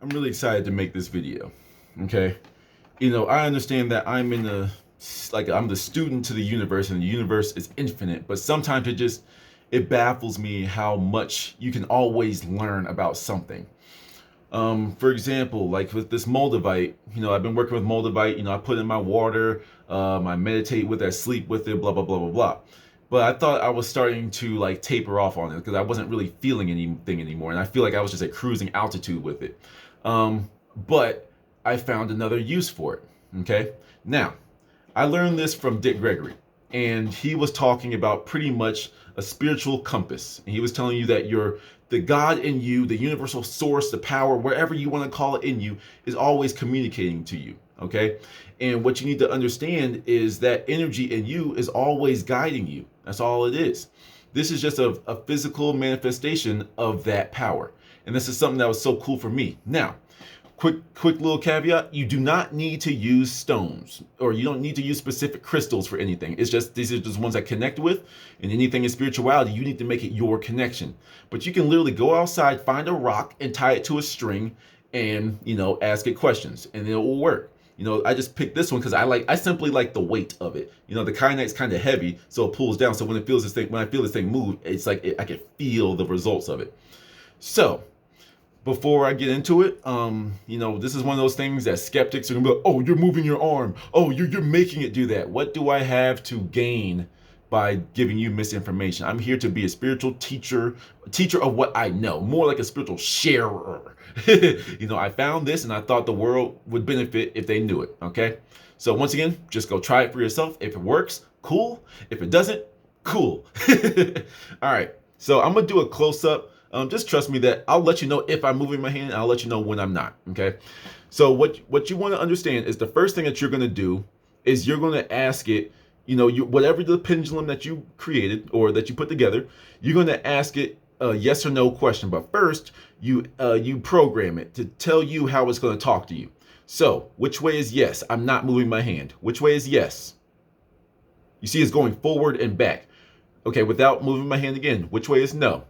I'm really excited to make this video. Okay, I understand that I'm the student to the universe, and the universe is infinite. But sometimes it baffles me how much you can always learn about something. For example, like with this Moldavite, I've been working with Moldavite. I put in my water, I meditate with it, I sleep with it, blah blah blah blah blah. But I thought I was starting to like taper off on it because I wasn't really feeling anything anymore, and I feel like I was just at cruising altitude with it. But I found another use for it. Okay, now I learned this from Dick Gregory, and he was talking about pretty much a spiritual compass. And he was telling you that the God in you, the universal source, the power, wherever you want to call it in you, is always communicating to you. Okay, and what you need to understand is that energy in you is always guiding you. That's all it is. This is just a physical manifestation of that power. And this is something that was so cool for me. Now, quick little caveat, you do not need to use stones, or you don't need to use specific crystals for anything. It's just these are just ones that connect with, and anything in spirituality, you need to make it your connection. But you can literally go outside, find a rock and tie it to a string, and ask it questions, and it will work. I just picked this one because I simply like the weight of it. The kyanite's kind of heavy, so it pulls down. So when I feel this thing move, it's like I can feel the results of it. So before I get into it, this is one of those things that skeptics are gonna be like, oh, you're moving your arm. Oh, you're making it do that. What do I have to gain by giving you misinformation? I'm here to be a spiritual teacher, a teacher of what I know, more like a spiritual sharer. I found this and I thought the world would benefit if they knew it. Okay. So once again, just go try it for yourself. If it works, cool. If it doesn't, cool. All right. So I'm gonna do a close up. Just trust me that I'll let you know if I'm moving my hand, and I'll let you know when I'm not. Okay. So what you want to understand is the first thing that you're gonna do is you're gonna ask it. Whatever the pendulum that you created or that you put together, you're going to ask it a yes or no question. But first, you program it to tell you how it's going to talk to you. So, which way is yes? I'm not moving my hand. Which way is yes? You see, it's going forward and back. Okay, without moving my hand again. Which way is no?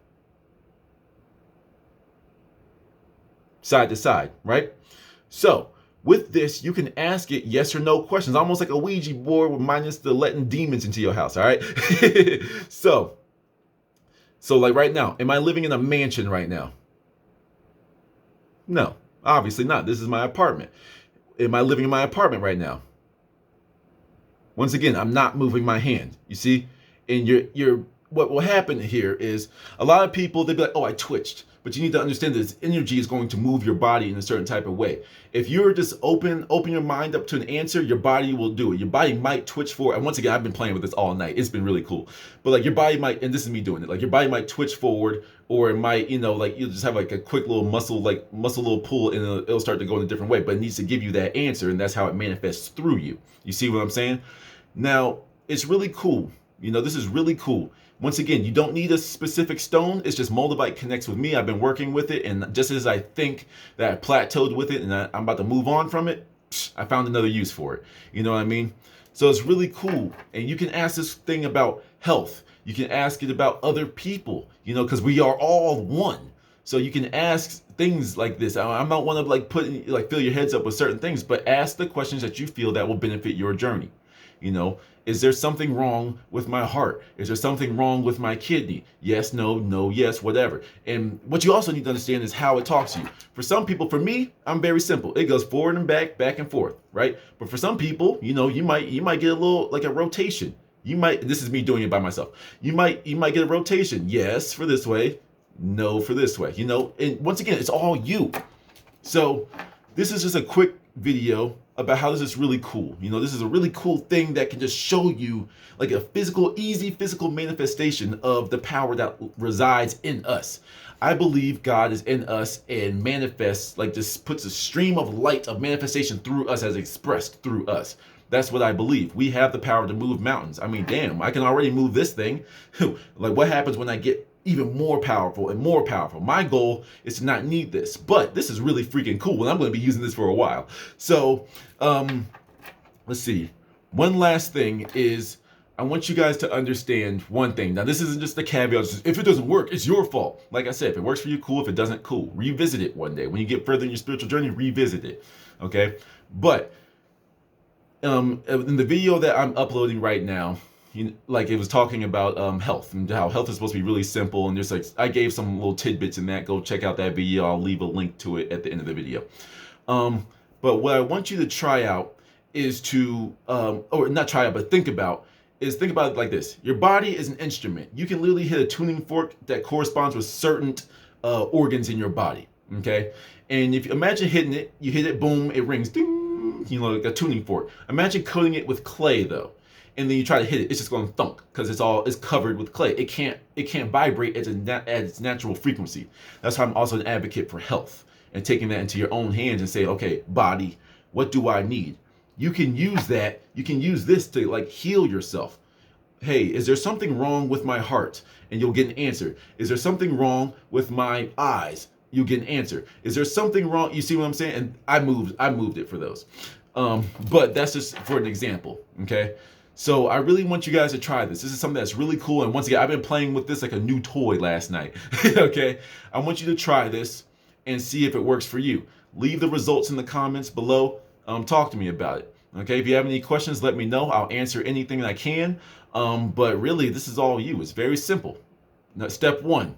Side to side, right? So, with this, you can ask it yes or no questions, almost like a Ouija board with minus the letting demons into your house, all right? So like right now, am I living in a mansion right now? No, obviously not. This is my apartment. Am I living in my apartment right now? Once again, I'm not moving my hand, you see? And what will happen here is a lot of people, they'll be like, oh, I twitched. But you need to understand that this energy is going to move your body in a certain type of way. If you're just open your mind up to an answer, your body will do it. Your body might twitch forward. And once again, I've been playing with this all night. It's been really cool. But like your body might, and this is me doing it, like your body might twitch forward, or it might, like you'll just have like a quick little muscle little pull, and it'll start to go in a different way. But it needs to give you that answer, and that's how it manifests through you. You see what I'm saying? Now, it's really cool. This is really cool. Once again, you don't need a specific stone. It's just Moldavite connects with me. I've been working with it, and just as I think that I plateaued with it and I'm about to move on from it, I found another use for it. You know what I mean? So it's really cool. And you can ask this thing about health. You can ask it about other people, because we are all one. So you can ask things like this. I'm not one to fill your heads up with certain things, but ask the questions that you feel that will benefit your journey. Is there something wrong with my heart? Is there something wrong with my kidney? Yes, no, yes, whatever. And what you also need to understand is how it talks to you. For some people, for me, I'm very simple. It goes forward and back and forth, right? But for some people, you might get a little like a rotation. This is me doing it by myself. You might get a rotation. Yes, for this way. No, for this way. And once again, it's all you. So this is just a quick video about how this is really cool. This is a really cool thing that can just show you like a easy physical manifestation of the power that resides in us. I believe God is in us and manifests, like just puts a stream of light of manifestation through us as expressed through us. That's what I believe. We have the power to move mountains. I mean, damn, I can already move this thing. Like what happens when I get even more powerful and more powerful? My goal is to not need this, but this is really freaking cool, and I'm going to be using this for a while. So let's see. One last thing is I want you guys to understand one thing. Now, this isn't just a caveat. If it doesn't work, it's your fault. Like I said, if it works for you, cool. If it doesn't, cool. Revisit it one day. When you get further in your spiritual journey, revisit it. Okay? But in the video that I'm uploading right now, like it was talking about health and how health is supposed to be really simple. And there's like, I gave some little tidbits in that. Go check out that video. I'll leave a link to it at the end of the video. But what I want you to try out is to, or not try out, but think about it like this. Your body is an instrument. You can literally hit a tuning fork that corresponds with certain organs in your body, okay? And if you imagine hitting it, you hit it, boom, it rings, ding, like a tuning fork. Imagine coating it with clay though, and then you try to hit it, it's just going to thunk because it's covered with clay. It can't vibrate at its natural frequency. That's why I'm also an advocate for health and taking that into your own hands and say, okay, body, what do I need? You can use that. You can use this to like heal yourself. Hey, is there something wrong with my heart? And you'll get an answer. Is there something wrong with my eyes? You'll get an answer. Is there something wrong? You see what I'm saying? And I moved it for those. But that's just for an example. Okay. So I really want you guys to try this. This is something that's really cool. And once again, I've been playing with this like a new toy last night. Okay. I want you to try this and see if it works for you. Leave the results in the comments below. Talk to me about it. Okay, if you have any questions, let me know. I'll answer anything I can. But really, this is all you. It's very simple. Now, step 1,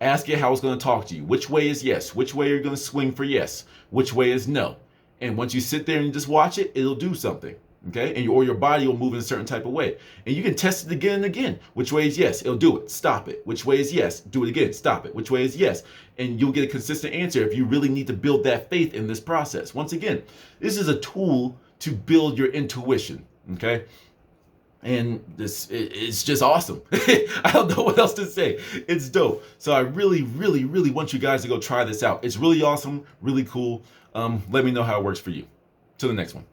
ask it how it's going to talk to you. Which way is yes? Which way are you going to swing for yes? Which way is no? And once you sit there and just watch it, it'll do something. Okay, and or your body will move in a certain type of way. And you can test it again and again. Which way is yes? It'll do it. Stop it. Which way is yes? Do it again. Stop it. Which way is yes? And you'll get a consistent answer if you really need to build that faith in this process. Once again, this is a tool to build your intuition. Okay, and it's just awesome. I don't know what else to say. It's dope. So I really, really, really want you guys to go try this out. It's really awesome, really cool. Let me know how it works for you. Till the next one.